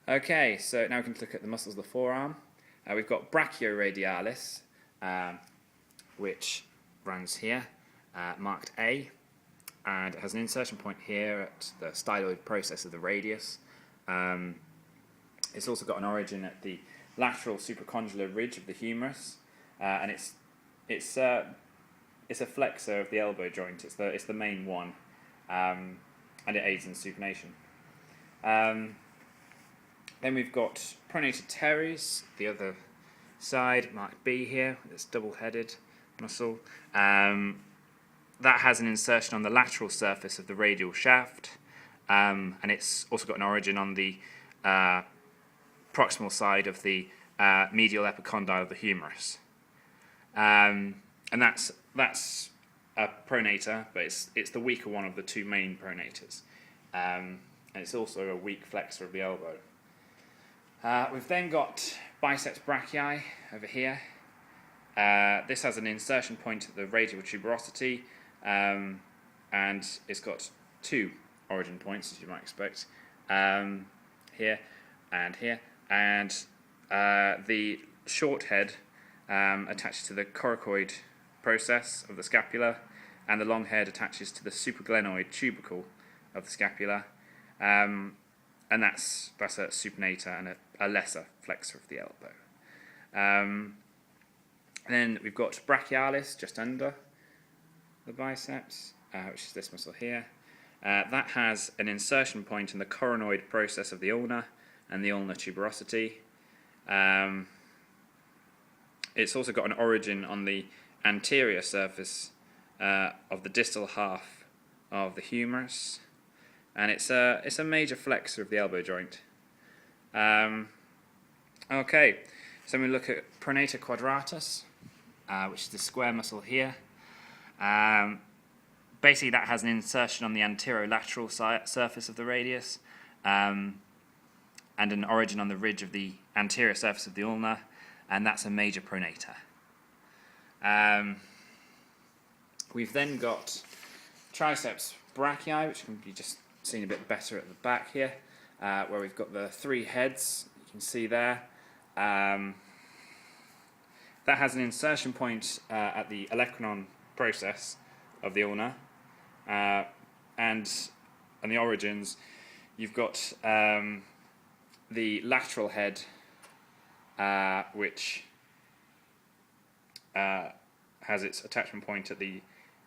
Okay, so now we can look at the muscles of the forearm. We've got brachioradialis, which runs here, marked A, and it has an insertion point here at the styloid process of the radius. It's also got an origin at the lateral supracondylar ridge of the humerus, and it's a flexor of the elbow joint. It's the main one, and it aids in supination. Then we've got pronator teres, the other side, marked B here. It's double-headed muscle. That has an insertion on the lateral surface of the radial shaft, and it's also got an origin on the proximal side of the medial epicondyle of the humerus. And that's a pronator, but it's the weaker one of the two main pronators. And it's also a weak flexor of the elbow. We've then got biceps brachii over here. This has an insertion point at the radial tuberosity, and it's got two origin points, as you might expect, here and here. And the short head attaches to the coracoid process of the scapula, and the long head attaches to the supraglenoid tubercle of the scapula. And that's a supinator and a lesser flexor of the elbow. And then we've got brachialis just under the biceps, which is this muscle here. That has an insertion point in the coronoid process of the ulna and the ulnar tuberosity. It's also got an origin on the anterior surface of the distal half of the humerus. And it's a major flexor of the elbow joint. Okay, so we look at pronator quadratus, which is the square muscle here. Basically, that has an insertion on the anterolateral surface of the radius, and an origin on the ridge of the anterior surface of the ulna, and that's a major pronator. We've then got triceps brachii, which can be just seen a bit better at the back here, where we've got the three heads, you can see there. That has an insertion point at the olecranon process of the ulna, and the origins, you've got the lateral head, which has its attachment point at the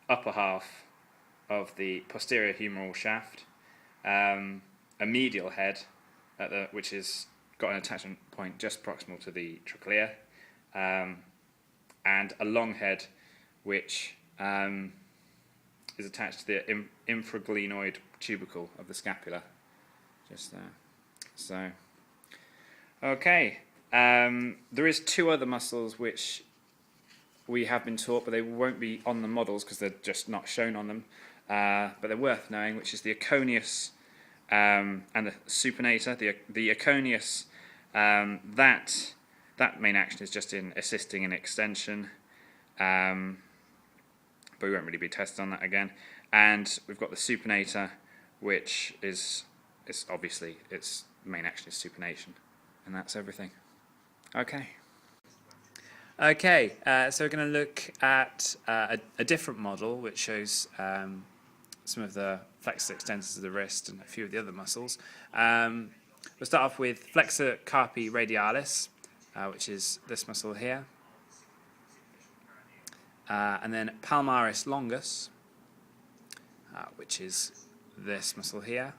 upper half of the posterior humeral shaft, a medial head which has got an attachment point just proximal to the trochlea, and a long head which is attached to the infraglenoid tubercle of the scapula, just there. So, okay, there is two other muscles which we have been taught, but they won't be on the models because they're just not shown on them. But they're worth knowing, which is the aconius and the supinator. The aconius, that main action is just in assisting in extension, but we won't really be tested on that again. And we've got the supinator, which is obviously its main action is supination, and that's everything. Okay. Okay, so we're going to look at a different model which shows some of the flexor extensors of the wrist and a few of the other muscles. We'll start off with flexor carpi radialis, which is this muscle here, and then palmaris longus, which is this muscle here,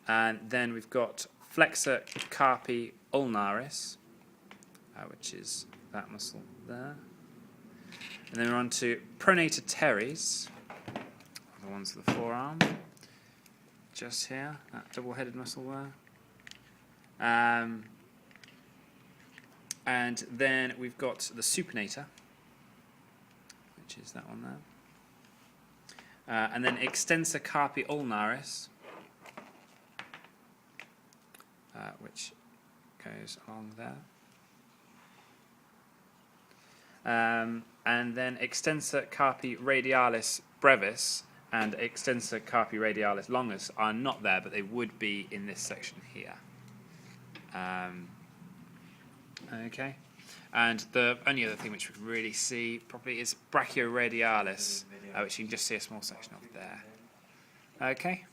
and then we've got flexor carpi ulnaris, which is that muscle there. And then we're on to pronator teres, the ones of the forearm, just here, that double-headed muscle there. And then we've got the supinator, which is that one there. And then extensor carpi ulnaris, which goes along there. And then extensor carpi radialis brevis, and extensor carpi radialis longus are not there, but they would be in this section here. Okay, and the only other thing which we can really see properly is brachioradialis, which you can just see a small section of there. Okay.